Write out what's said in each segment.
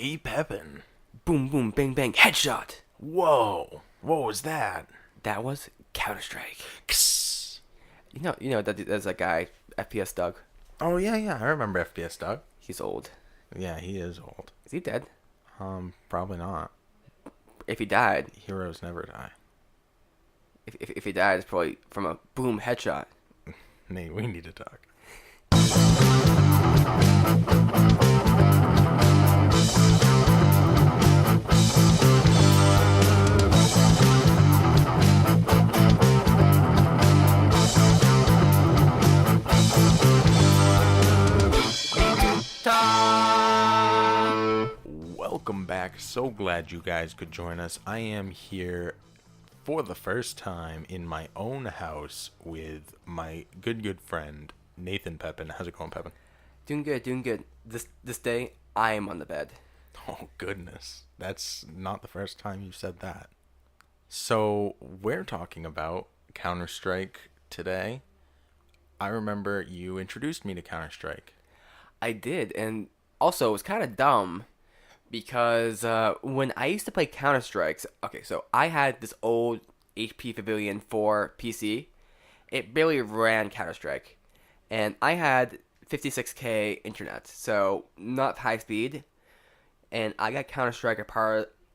Hey, Pepin. Boom, boom, bang, bang, headshot. Whoa. What was that? That was Counter-Strike. Kss. There's that guy, FPS Doug. Oh, yeah. I remember FPS Doug. He's old. Yeah, he is old. Is he dead? Probably not. If he died, Heroes never die. if he died, it's probably from a boom headshot. Nate, we need to talk. Welcome back. So glad you guys could join us. I am here for the first time in my own house with my good friend Nathan Pepin. How's it going, Pepin? Doing good. This day, I am on the bed. Oh goodness, that's not the first time you've said that. So we're talking about Counter-Strike today. I remember you introduced me to Counter-Strike. I did, and also it was kind of dumb because when I used to play Counter-Strikes, okay, so I had this old HP Pavilion 4 PC. It barely ran Counter-Strike, and I had 56k internet, so not high speed. And I got Counter-Strike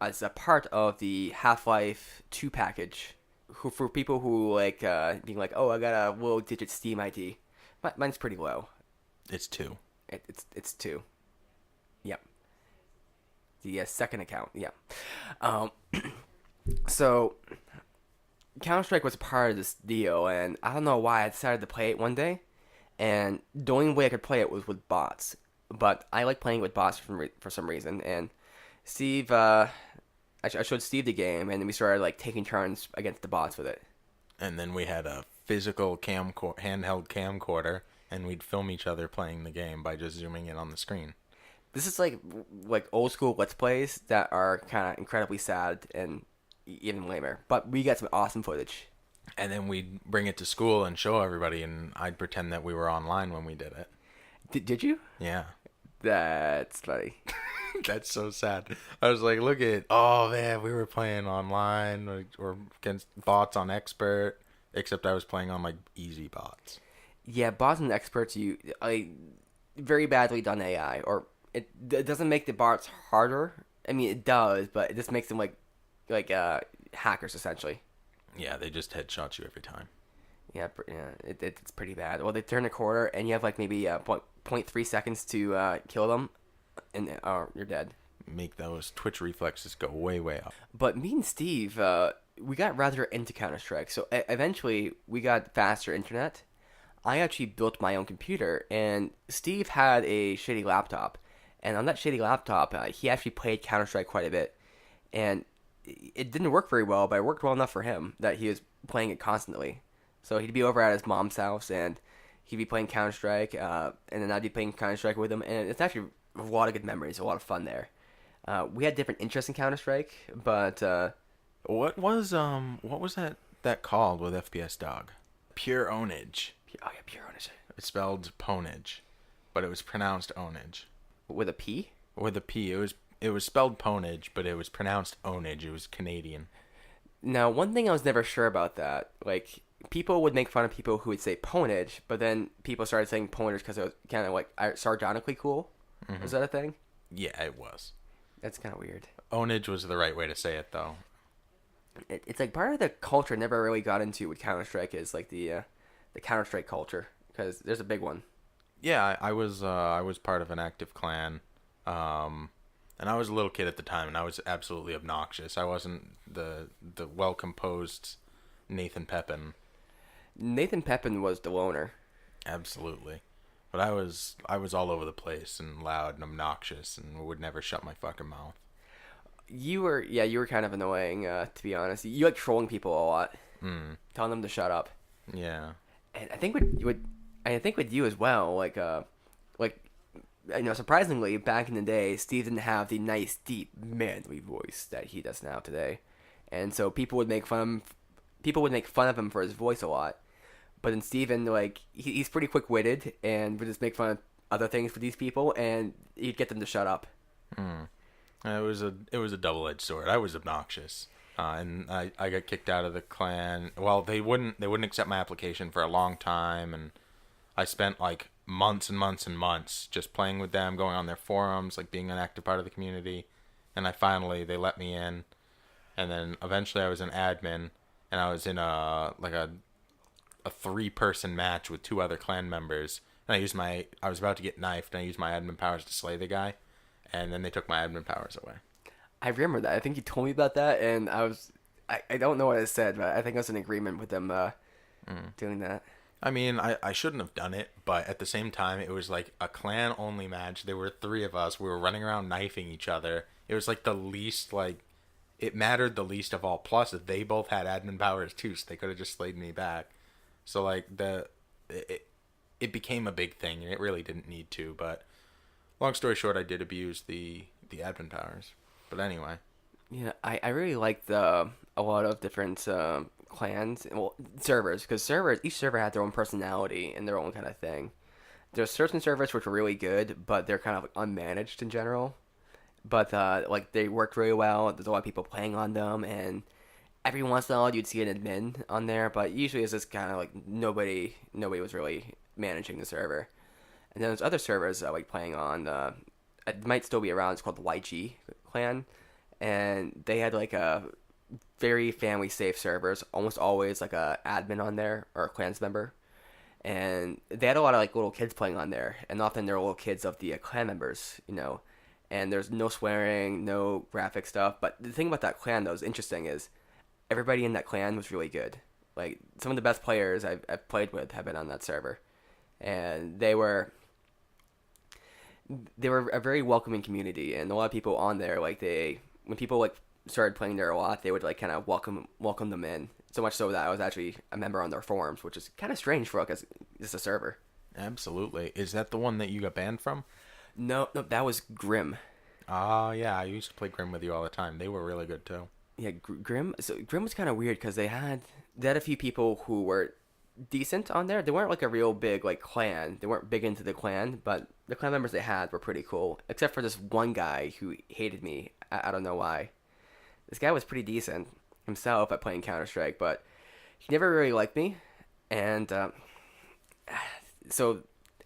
as a part of the Half-Life 2 package. For people who like being like, oh, I got a low-digit Steam ID. Mine's pretty low. It's 2. It's 2. Yep. The second account. Yeah. So Counter-Strike was a part of this deal, and I don't know why I decided to play it one day. And the only way I could play it was with bots. But I like playing with bots for some reason. And Steve, I showed Steve the game, and then we started like taking turns against the bots with it. And then we had a physical handheld camcorder, and we'd film each other playing the game by just zooming in on the screen. This is like old school Let's Plays that are kind of incredibly sad and even lamer. But we got some awesome footage. And then we'd bring it to school and show everybody, and I'd pretend that we were online when we did it. Did you? Yeah. That's funny. That's so sad. I was like, look at, oh man, we were playing online or against bots on expert, except I was playing on like easy bots. Yeah, bots and experts, very badly done AI, or it doesn't make the bots harder. I mean, it does, but it just makes them like hackers essentially. Yeah, they just headshot you every time. Yeah, it's pretty bad. Well, they turn a quarter, and you have like maybe 0.3 seconds to kill them, and you're dead. Make those twitch reflexes go way up. But me and Steve, we got rather into Counter-Strike, so eventually we got faster internet. I actually built my own computer, and Steve had a shitty laptop. And on that shitty laptop, he actually played Counter-Strike quite a bit. And it didn't work very well, but it worked well enough for him that he was playing it constantly. So he'd be over at his mom's house, and he'd be playing Counter-Strike, and then I'd be playing Counter-Strike with him. And it's actually a lot of good memories, a lot of fun there. We had different interests in Counter-Strike, but... What was that called with FPS Dog? Pwnage. Oh yeah, pure Pwnage. It's spelled Pwnage, but it was pronounced Onage. With a P? With a P. It was spelled Pwnage, but it was pronounced Onage. It was Canadian. Now, one thing I was never sure about that, like, people would make fun of people who would say Pwnage, but then people started saying Pwnage because it was kind of like sardonically cool. Mm-hmm. Is that a thing? Yeah, it was. That's kind of weird. Onage was the right way to say it, though. It's like part of the culture I never really got into with Counter-Strike is like the Counter-Strike culture, because there's a big one. Yeah, I was part of an active clan, and I was a little kid at the time, and I was absolutely obnoxious. I wasn't the well-composed Nathan Pepin. Nathan Pepin was the loner. Absolutely. But I was all over the place and loud and obnoxious and would never shut my fucking mouth. You were kind of annoying, to be honest. You like trolling people a lot. Telling them to shut up. Yeah. And I think with you as well, surprisingly, back in the day, Steve didn't have the nice, deep, manly voice that he does now today, and so people would make fun of him for his voice a lot. But then Steven, he's pretty quick-witted and would just make fun of other things for these people, and he'd get them to shut up. It was a double-edged sword. I was obnoxious, and I got kicked out of the clan. Well, they wouldn't accept my application for a long time, and I spent like months and months and months just playing with them, going on their forums, like being an active part of the community. And they let me in, and then eventually I was an admin, and I was in a 3-person match with 2 other clan members, and I was about to get knifed, and I used my admin powers to slay the guy, and then they took my admin powers away. I remember that. I think you told me about that, and I don't know what I said, but I think I was in agreement with them doing that. I mean, I shouldn't have done it, but at the same time, it was like a clan only match. There were 3 of us. We were running around knifing each other. It was like the least, like, it mattered the least of all. Plus, they both had admin powers too, so they could have just slayed me back. So, like, it became a big thing, and it really didn't need to. But long story short, I did abuse the admin powers. But anyway. Yeah, I really liked a lot of different clans, well, servers, because each server had their own personality and their own kind of thing. There's certain servers which are really good, but they're kind of unmanaged in general. But like they worked really well. There's a lot of people playing on them, and every once in a while you'd see an admin on there, but usually it's just kind of like nobody was really managing the server. And then there's other servers that I like playing on. It might still be around. It's called the YG clan, and they had like a very family safe servers. Almost always like a admin on there or a clans member, and they had a lot of like little kids playing on there, and often they're little kids of the clan members, you know. And there's no swearing, no graphic stuff. But the thing about that clan, though, is interesting is everybody in that clan was really good. Like, some of the best players I've played with have been on that server. And they were a very welcoming community. And a lot of people on there, like, when people, like, started playing there a lot, they would, like, kind of welcome them in. So much so that I was actually a member on their forums, which is kind of strange for, like, just a server. Absolutely. Is that the one that you got banned from? No, that was Grim. Yeah, I used to play Grim with you all the time. They were really good too. Yeah, Grim. So Grim was kind of weird because they had a few people who were decent on there. They weren't like a real big like clan. They weren't big into the clan, but the clan members they had were pretty cool. Except for this one guy who hated me. I don't know why. This guy was pretty decent himself at playing Counter-Strike, but he never really liked me. And so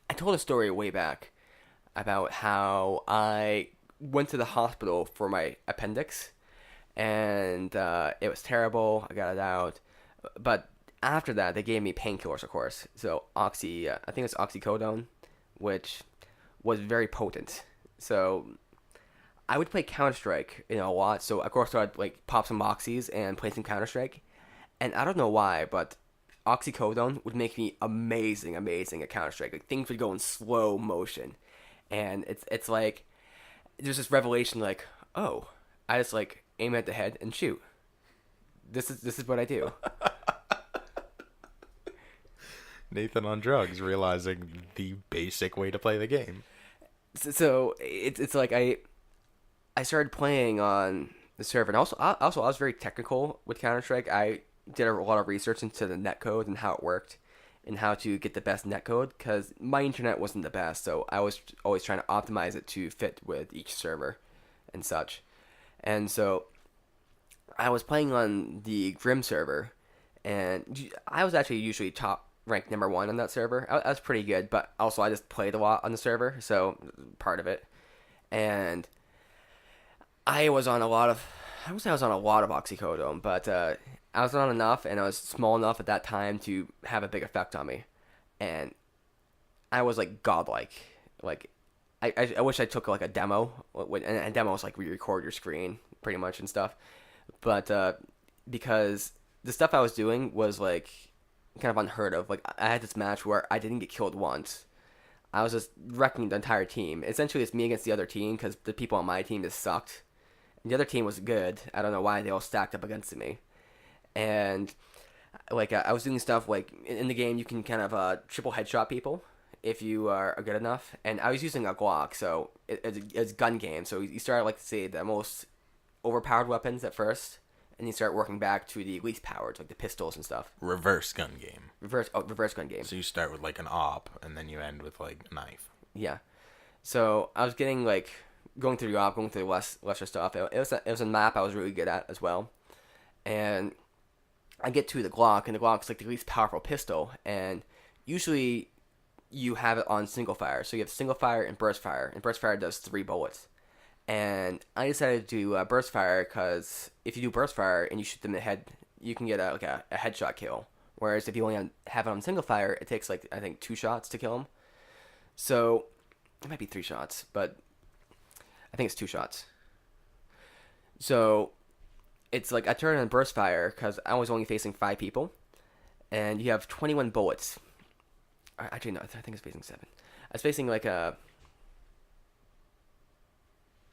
I told a story way back about how I went to the hospital for my appendix, and it was terrible. I got it out, but after that, they gave me painkillers, of course. So I think it's oxycodone, which was very potent. So I would play Counter-Strike, a lot. So of course I'd like pop some oxys and play some Counter-Strike, and I don't know why, but oxycodone would make me amazing at Counter-Strike. Like things would go in slow motion. And it's like there's this revelation like, oh, I just like aim at the head and shoot. This is what I do. Nathan on drugs, realizing the basic way to play the game. So it's like I started playing on the server, and also I was very technical with Counter-Strike. I did a lot of research into the netcode and how it worked, and how to get the best netcode, because my internet wasn't the best, so I was always trying to optimize it to fit with each server and such. And so I was playing on the Grim server, and I was actually usually top ranked number 1 on that server. I was pretty good, but also I just played a lot on the server, so part of it. And I was on a lot of oxycodone, but I was not enough, and I was small enough at that time to have a big effect on me. And I was like godlike. Like, I wish I took like a demo, and a demo is like where you record your screen pretty much and stuff. But because the stuff I was doing was like kind of unheard of. Like I had this match where I didn't get killed once. I was just wrecking the entire team. Essentially, it's me against the other team because the people on my team just sucked. And the other team was good. I don't know why they all stacked up against me. And like I was doing stuff like in the game you can kind of triple headshot people if you are good enough, and I was using a Glock, so it's a gun game, so you start like to say the most overpowered weapons at first, and you start working back to the least powered, like the pistols and stuff. Reverse gun game. Reverse gun game. So you start with like an op, and then you end with like a knife. Yeah. So I was getting like going through the op, going through the lesser stuff. It was a map I was really good at as well. And I get to the Glock, and the Glock's like the least powerful pistol, and usually you have it on single fire. So you have single fire and burst fire, and burst fire does 3 bullets. And I decided to do burst fire because if you do burst fire and you shoot them in the head, you can get a headshot kill. Whereas if you only have it on single fire, it takes like I think 2 shots to kill them. So it might be 3 shots, but I think it's 2 shots. So it's like I turn on burst fire because I was only facing 5 people, and you have 21 bullets. Actually, no, I think it's facing 7. I was facing like I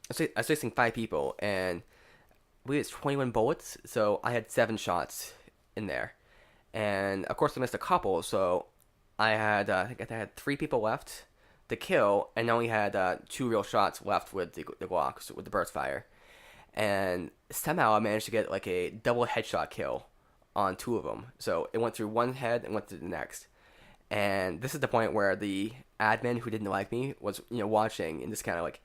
was facing 5 people, and I believe it's 21 bullets, so I had 7 shots in there. And of course I missed a couple, so I think I had 3 people left to kill, and I only had 2 real shots left with the Glock, so with the burst fire. And somehow I managed to get like a double headshot kill on 2 of them. So it went through one head and went to the next. And this is the point where the admin who didn't like me was, watching and just kind of like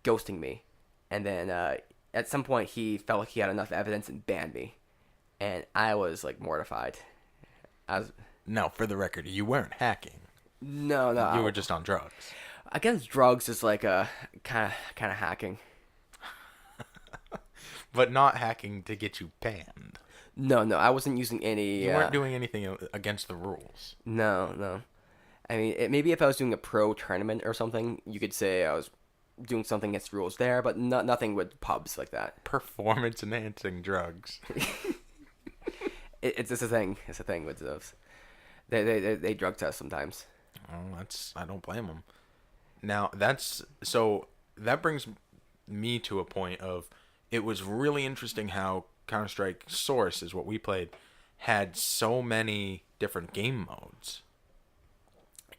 ghosting me. And then at some point he felt like he had enough evidence and banned me. And I was like mortified. Now, for the record, you weren't hacking. No. You were just on drugs. I guess drugs is like a kind of hacking. But not hacking to get you banned. No, I wasn't using any... You weren't doing anything against the rules. No. I mean, maybe if I was doing a pro tournament or something, you could say I was doing something against the rules there, but nothing with pubs like that. Performance-enhancing drugs. It's just a thing. It's a thing with those. They drug test sometimes. Oh, I don't blame them. Now, that brings me to a point of... It was really interesting how Counter-Strike Source, is what we played, had so many different game modes.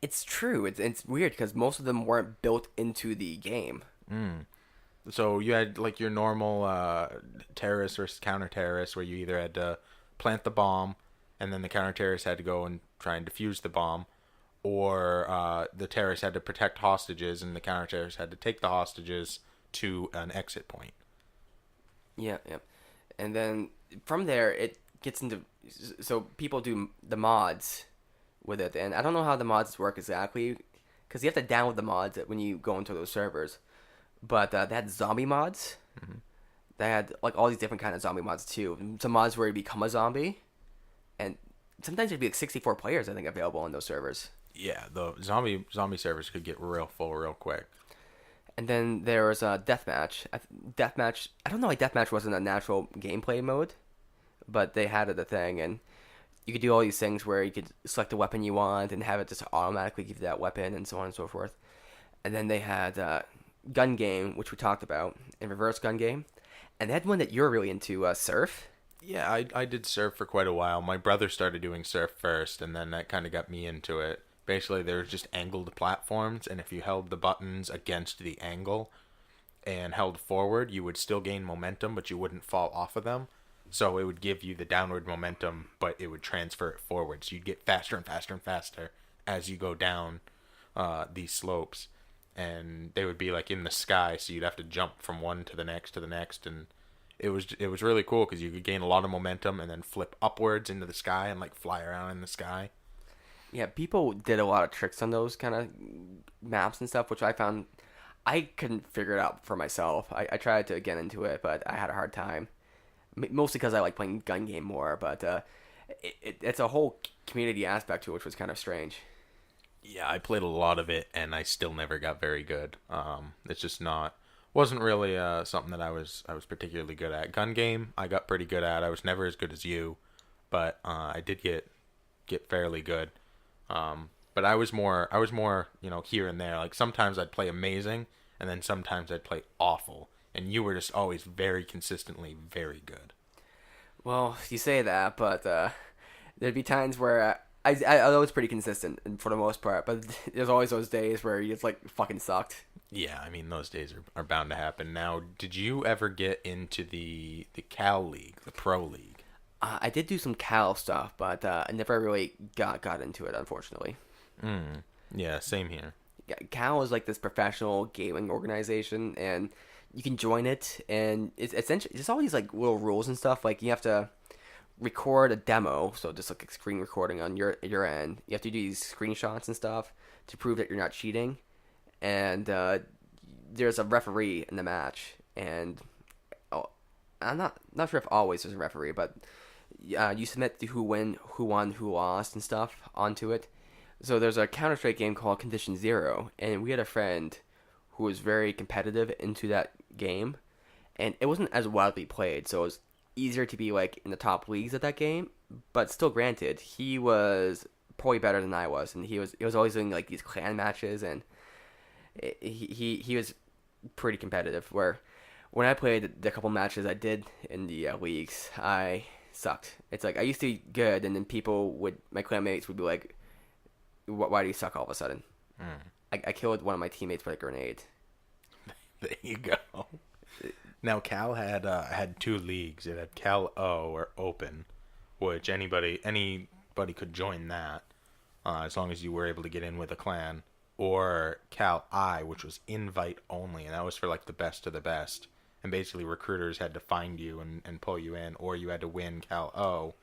It's true. It's weird because most of them weren't built into the game. So you had like your normal terrorist versus counter-terrorist, where you either had to plant the bomb, and then the counter-terrorist had to go and try and defuse the bomb, or the terrorist had to protect hostages, and the counter-terrorist had to take the hostages to an exit point. Yeah. And then from there, it gets into... So people do the mods with it. And I don't know how the mods work exactly, because you have to download the mods when you go into those servers. But they had zombie mods. Mm-hmm. They had like all these different kind of zombie mods too. Some mods where you become a zombie. And sometimes there'd be like 64 players, I think, available on those servers. Yeah, the zombie servers could get real full real quick. And then there was a deathmatch. Deathmatch. I don't know why deathmatch wasn't a natural gameplay mode, but they had it a thing, and you could do all these things where you could select the weapon you want and have it just automatically give you that weapon, and so on and so forth. And then they had gun game, which we talked about, and reverse gun game, and they had one that you're really into, surf. Yeah, I did surf for quite a while. My brother started doing surf first, and then that kind of got me into it. Basically, there's just angled platforms, and if you held the buttons against the angle and held forward, you would still gain momentum, but you wouldn't fall off of them. So it would give you the downward momentum, but it would transfer it forward. So you'd get faster and faster and faster as you go down these slopes. And they would be like in the sky, so you'd have to jump from one to the next, and it was really cool because you could gain a lot of momentum and then flip upwards into the sky and like fly around in the sky. Yeah, people did a lot of tricks on those kind of maps and stuff, which I found I couldn't figure it out for myself. I tried to get into it, but I had a hard time. Mostly because I like playing gun game more, but it's a whole community aspect to it, which was kind of strange. Yeah, I played a lot of it, and I still never got very good. It's just wasn't really something that I was particularly good at. Gun game, I got pretty good at. I was never as good as you, but I did get fairly good. But I was more, here and there. Like sometimes I'd play amazing, and then sometimes I'd play awful. And you were just always very consistently very good. Well, you say that, but there'd be times where I was pretty consistent for the most part, but there's always those days where you just like fucking sucked. Yeah, I mean those days are bound to happen. Now, did you ever get into the Cal League, the Pro League? I did do some Cal stuff, but I never really got into it, unfortunately. Yeah, same here. Cal is like this professional gaming organization, and you can join it, and it's essentially there's all these like little rules and stuff. Like you have to record a demo, so just like a screen recording on your end. You have to do these screenshots and stuff to prove that you're not cheating, and there's a referee in the match, and I'm not sure if always there's a referee, but you submit who won, who lost, and stuff onto it. So there's a Counter-Strike game called Condition Zero, and we had a friend who was very competitive into that game, and it wasn't as widely played, so it was easier to be like in the top leagues at that game. But still, granted, he was probably better than I was, and he was always doing like these clan matches, and he was pretty competitive. Where when I played the couple matches I did in the leagues, I sucked. It's like I used to be good, and then my clanmates would be like, "Why do you suck all of a sudden?" I killed one of my teammates with a grenade. There you go. Now Cal had two leagues. It had Cal O or Open, which anybody could join that as long as you were able to get in with a clan, or Cal I, which was invite only, and that was for like the best of the best. And basically recruiters had to find you and pull you in, or you had to win Cal O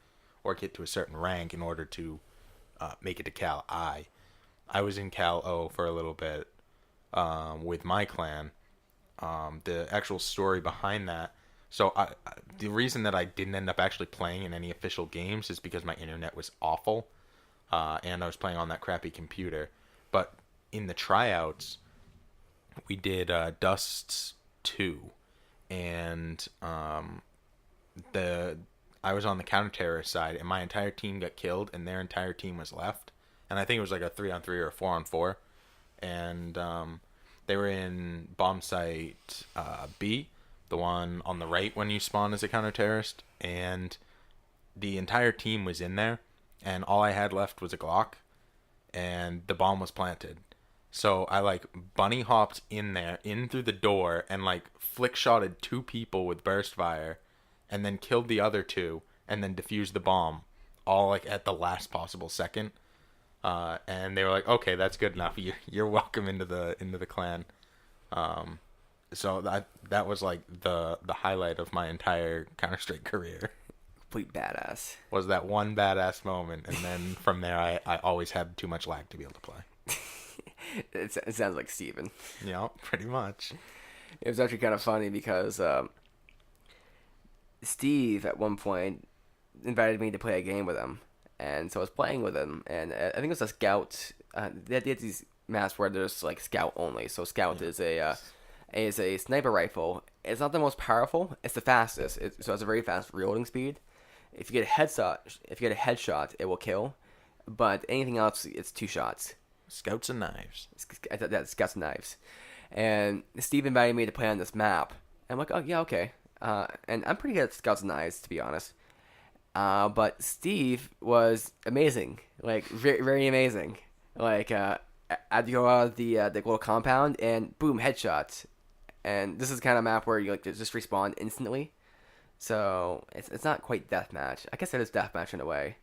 or get to a certain rank in order to make it to Cal I. I was in Cal O for a little bit with my clan. The actual story behind that. So the reason that I didn't end up actually playing in any official games is because my internet was awful, and I was playing on that crappy computer. But in the tryouts, we did Dusts 2, and I was on the counter-terrorist side, and my entire team got killed, and their entire team was left. And I think it was like a 3-on-3 or a 4-on-4. And they were in bomb site B, the one on the right when you spawn as a counter-terrorist. And the entire team was in there, and all I had left was a Glock, and the bomb was planted. So I like bunny hopped in there, in through the door, and like flick shotted 2 people with burst fire, and then killed the other 2, and then defused the bomb, all like at the last possible second. And they were like, "Okay, that's good enough. You're welcome into the clan." So that was like the highlight of my entire Counter-Strike career. Complete badass. Was that one badass moment, and then from there I always had too much lag to be able to play. It sounds like Steven. Yeah, pretty much. It was actually kind of funny because Steve at one point invited me to play a game with him, and so I was playing with him, and I think it was a scout. They had these maps where there's like scout only. So scout is a sniper rifle. It's not the most powerful. It's the fastest. So it has a very fast reloading speed. If you get a headshot, it will kill. But anything else, it's 2 shots. Scouts and knives. That's Scouts and Knives. And Steve invited me to play on this map. And I'm like, oh yeah, okay. And I'm pretty good at Scouts and Knives, to be honest. But Steve was amazing, like very, very amazing. Like I'd go out of the little compound and boom, headshots. And this is the kind of map where you like just respawn instantly. So it's not quite deathmatch. I guess it is deathmatch in a way,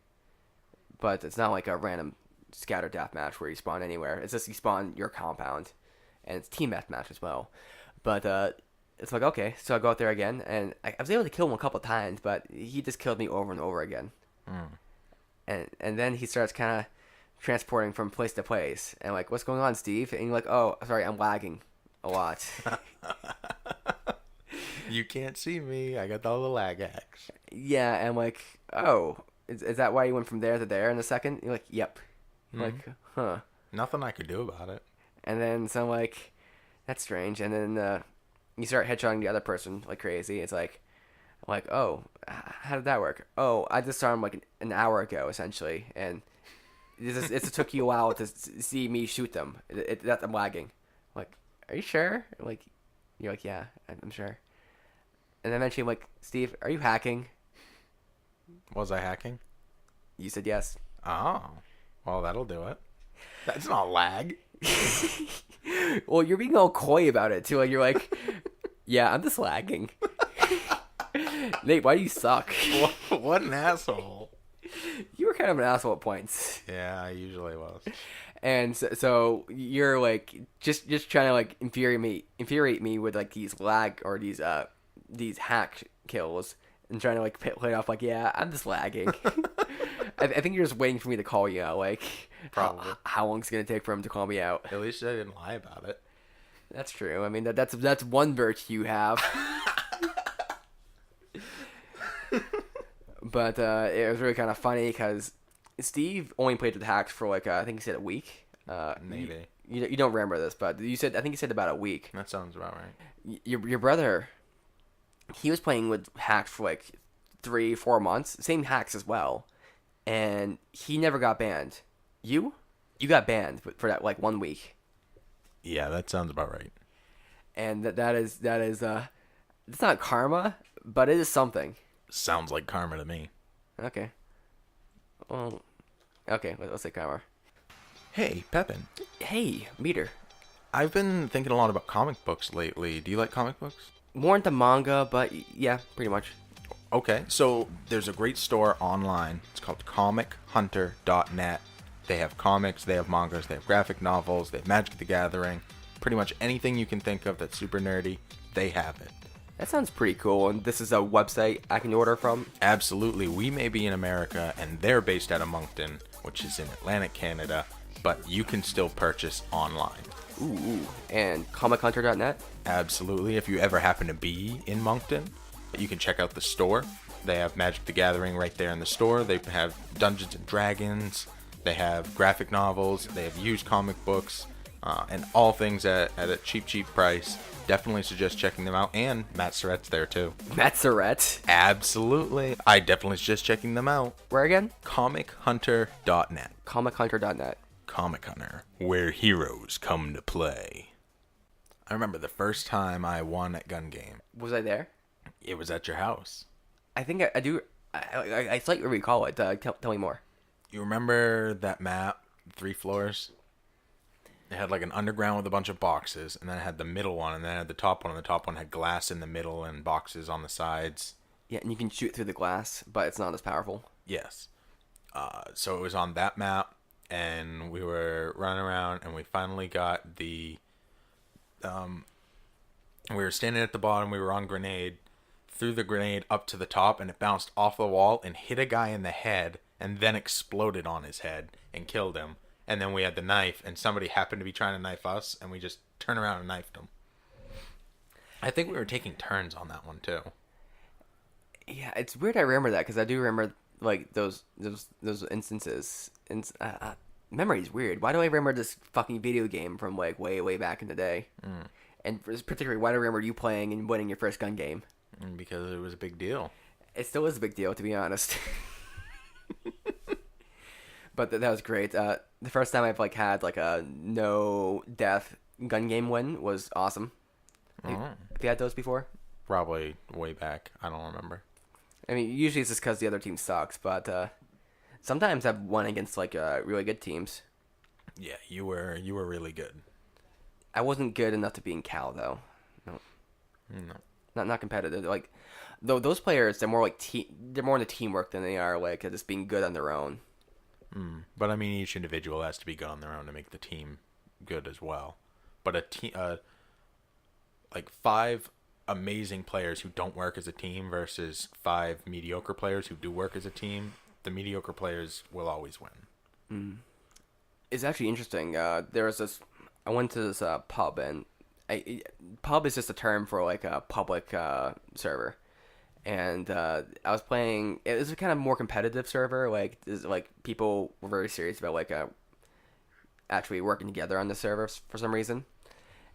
but it's not like a random scatter deathmatch where you spawn anywhere. It's just you spawn your compound, and it's team deathmatch as well. But it's like, okay, so I go out there again, and I was able to kill him a couple times, but he just killed me over and over again. And then he starts kind of transporting from place to place, and like, what's going on, Steve? And you're like, oh, sorry, I'm lagging a lot. You can't see me. I got all the lag hacks. Yeah, and I'm like, oh, is that why you went from there to there in a second? You're like, yep. Like, huh. Nothing I could do about it. And then so I'm like, that's strange. And then you start headshotting the other person like crazy. It's like, oh, how did that work? Oh, I just saw him like an hour ago, essentially, and it took you a while to see me shoot them. That I'm lagging. I'm like, are you sure? Like, you're like, yeah, I'm sure. And then eventually I'm like, Steve, are you hacking? Was I hacking? You said yes. Oh, well, that'll do it. That's not lag. Well, you're being all coy about it too. Like you're like, yeah, I'm just lagging. Nate, why do you suck? What an asshole. You were kind of an asshole at points. Yeah, I usually was. And so you're like just trying to like infuriate me with like these lag or these hack kills and trying to like play it off like, yeah, I'm just lagging. I think you're just waiting for me to call you out. Like, Probably. how long it's gonna take for him to call me out? At least I didn't lie about it. That's true. I mean, that's one virtue you have. But it was really kind of funny because Steve only played with hacks for like I think he said a week. Maybe. You don't remember this, but I think you said about a week. That sounds about right. Your brother, he was playing with hacks for like 3-4 months, same hacks as well, and he never got banned. You got banned for that like 1 week. Yeah, that sounds about right. And that is it's not karma, but it is something. Sounds like karma to me. Okay. Well, okay, let's say karma. Hey, Pepin. Hey, Meader. I've been thinking a lot about comic books lately. Do you like comic books? More into manga, but yeah, pretty much. Okay, so there's a great store online. It's called comichunter.net. They have comics, they have mangas, they have graphic novels, they have Magic the Gathering. Pretty much anything you can think of that's super nerdy, they have it. That sounds pretty cool, and this is a website I can order from? Absolutely. We may be in America, and they're based out of Moncton, which is in Atlantic Canada, but you can still purchase online. Ooh. And comichunter.net? Absolutely. If you ever happen to be in Moncton, you can check out the store. They have Magic the Gathering right there in the store. They have Dungeons and Dragons. They have graphic novels. They have used comic books, and all things at a cheap price. Definitely suggest checking them out. And Matt Surratt's there too. Matt Surratt? Absolutely. I definitely suggest checking them out. Where again? comichunter.net. comichunter.net. Comic Hunter, where heroes come to play. I remember the first time I won at Gun Game. Was I there? It was at your house. I think I do. I slightly recall it. Tell me more. You remember that map, 3 floors? It had like an underground with a bunch of boxes, and then it had the middle one, and then it had the top one, and the top one had glass in the middle and boxes on the sides. Yeah, and you can shoot through the glass, but it's not as powerful. Yes. So it was on that map, and we were running around, and we finally got the... we were standing at the bottom, we were on grenade, threw the grenade up to the top, and it bounced off the wall and hit a guy in the head, and then exploded on his head and killed him. And then we had the knife, and somebody happened to be trying to knife us, and we just turned around and knifed them. I think we were taking turns on that one, too. Yeah, it's weird I remember that, because I do remember, like, those instances. Memory's weird. Why do I remember this fucking video game from, like, way back in the day? And particularly, why do I remember you playing and winning your first gun game? Because it was a big deal. It still is a big deal, to be honest. But that was great. The first time I've like had like a no death gun game win was awesome. Have you had those before? Probably way back. I don't remember. I mean, usually it's just because the other team sucks, but sometimes I've won against like really good teams. Yeah, you were really good. I wasn't good enough to be in Cal though. No. Not competitive. Like, though those players, they're more like they're more into teamwork than they are like just being good on their own. But I mean, each individual has to be good on their own to make the team good as well. But a team, like 5 amazing players who don't work as a team versus 5 mediocre players who do work as a team, the mediocre players will always win. It's actually interesting. There was this. I went to this pub, and pub is just a term for like a public server. And I was playing. It was a kind of more competitive server. Like people were very serious about like actually working together on the server for some reason.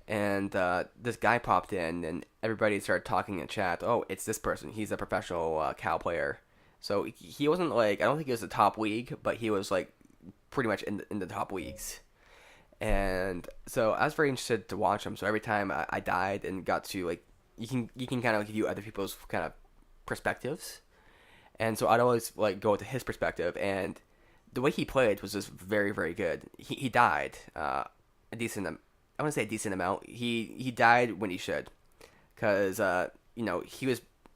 And this guy popped in, and everybody started talking in chat. Oh, it's this person. He's a professional Cal player. So he wasn't like, I don't think he was the top league, but he was like pretty much in the top leagues. And so I was very interested to watch him. So every time I died and got to like, you can kind of view other people's kind of perspectives. And so I'd always like go to his perspective, and the way he played was just very, very good. He died a decent, I wouldn't say a decent amount. He died when he should, because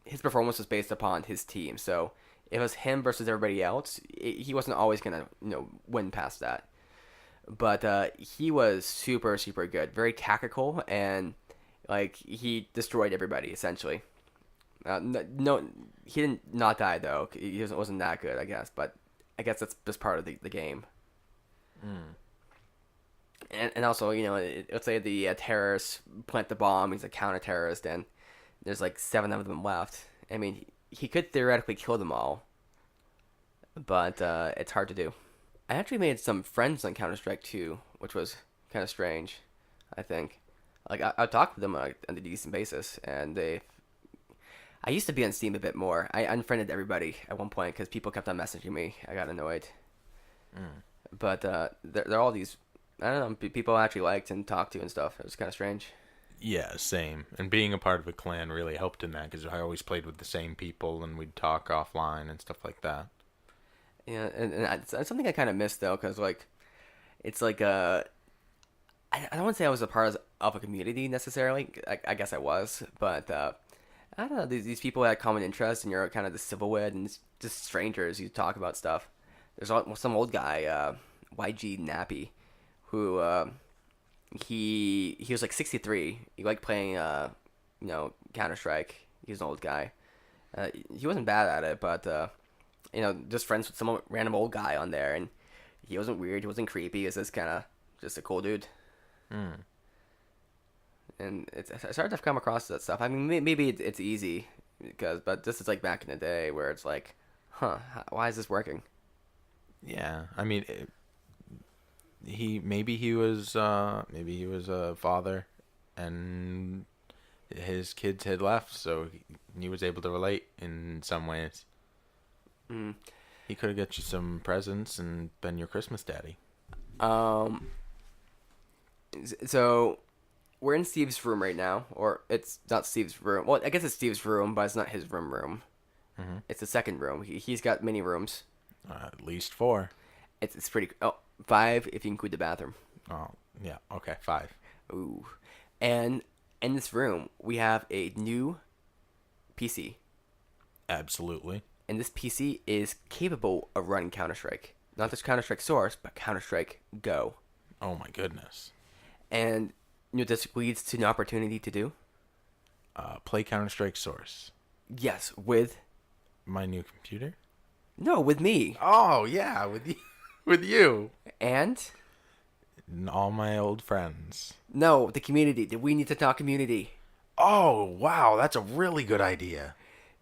his performance was based upon his team. So if it was him versus everybody else, he wasn't always gonna win past that. but he was super super good, very tactical, and like he destroyed everybody essentially. No, he didn't not die though. He wasn't that good, I guess. But I guess that's just part of the game. Mm. And also, let's say the terrorists plant the bomb. He's a counter terrorist, and there's like 7 of them left. I mean, he could theoretically kill them all, but it's hard to do. I actually made some friends on Counter Strike 2, which was kind of strange. I think, like I talked with them on a decent basis, and they. I used to be on Steam a bit more. I unfriended everybody at one point because people kept on messaging me. I got annoyed. Mm. But they're all these, I don't know, people I actually liked and talked to and stuff. It was kind of strange. Yeah, same. And being a part of a clan really helped in that because I always played with the same people and we'd talk offline and stuff like that. Yeah, and it's something I kind of missed though, because like, it's like I don't want to say I was a part of a community necessarily. I guess I was, but I don't know. These people had common interests, and you're kind of the civil with, and it's just strangers. You talk about stuff. There's some old guy, YG Nappy, who he was like 63. He liked playing Counter Strike. He's an old guy. He wasn't bad at it, but just friends with some random old guy on there, and he wasn't weird. He wasn't creepy. He was just kind of just a cool dude. Mm. And it's hard to come across that stuff. I mean, maybe it's easy but this is like back in the day where it's like, why is this working? Yeah, I mean, maybe he was a father, and his kids had left, so he was able to relate in some ways. Mm. He could have got you some presents and been your Christmas daddy. So we're in Steve's room right now, or it's not Steve's room. Well, I guess it's Steve's room, but it's not his room. Mm-hmm. It's the second room. He's got many rooms. At least 4. It's pretty. Oh, 5 if you include the bathroom. Oh, yeah. Okay, 5. Ooh, and in this room we have a new PC, Absolutely. and this PC is capable of running Counter Strike. Not just Counter Strike Source, but Counter Strike Go. Oh my goodness. And this leads to an opportunity to do. Play Counter-Strike Source. Yes, with My new computer? no, with me Oh, yeah, with you. With you. and And all my old friends. no, the community. The We Need to Talk community. Oh, wow, that's a really good idea.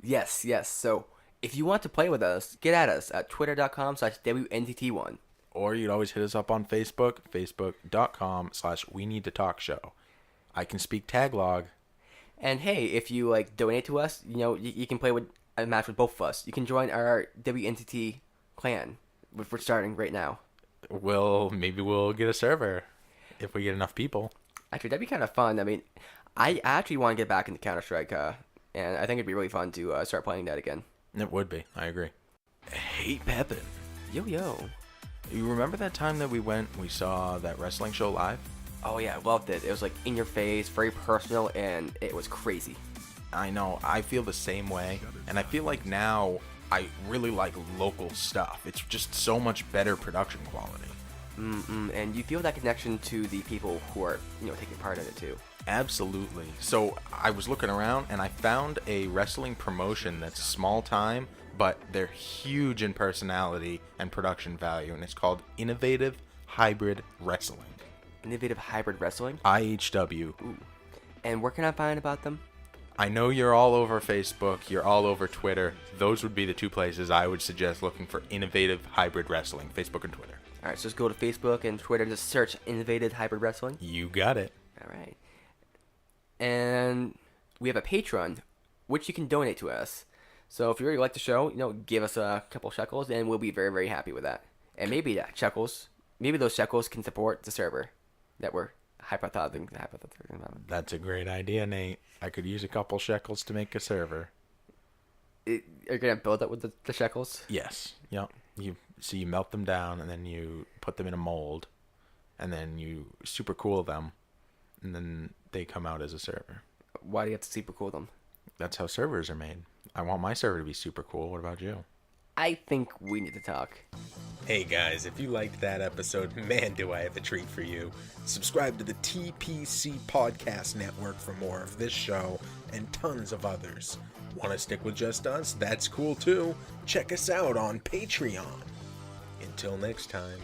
Yes, yes. So if you want to play with us, get at us at twitter.com/WNTT1. Or you'd always hit us up on Facebook, facebook.com/We Need to Talk Show. I can speak Tagalog. And hey, if you like donate to us, you can play with a match with both of us. You can join our WNTT clan, which we're starting right now. Maybe we'll get a server if we get enough people. Actually, that'd be kind of fun. I mean, I actually want to get back into Counter Strike, and I think it'd be really fun to start playing that again. It would be. I agree. Hey, Pepin. Yo. You remember that time that we saw that wrestling show live? Oh yeah, I loved it. It was like in your face, very personal, and it was crazy. I know. I feel the same way. And I feel like now I really like local stuff. It's just so much better production quality. And you feel that connection to the people who are, taking part in it too. Absolutely. So I was looking around and I found a wrestling promotion that's small time, but they're huge in personality and production value, and it's called Innovative Hybrid Wrestling. Innovative Hybrid Wrestling? IHW. Ooh. And where can I find about them? I know you're all over Facebook, you're all over Twitter. Those would be the 2 places I would suggest looking for Innovative Hybrid Wrestling, Facebook and Twitter. Alright, so just go to Facebook and Twitter and just search Innovative Hybrid Wrestling. You got it. Alright. And we have a Patreon, which you can donate to us. So if you really like the show, give us a couple shekels, and we'll be very, very happy with that. And maybe those shekels can support the server that we're hypothesizing about. That's a great idea, Nate. I could use a couple shekels to make a server. Are you gonna build it with the shekels? Yes. Yep. You melt them down, and then you put them in a mold, and then you super cool them, and then they come out as a server. Why do you have to super cool them? That's how servers are made. I want my server to be super cool. What about you? I think we need to talk. Hey guys, if you liked that episode, man, do I have a treat for you. Subscribe to the TPC Podcast Network for more of this show and tons of others. Want to stick with just us? That's cool too. Check us out on Patreon. Until next time.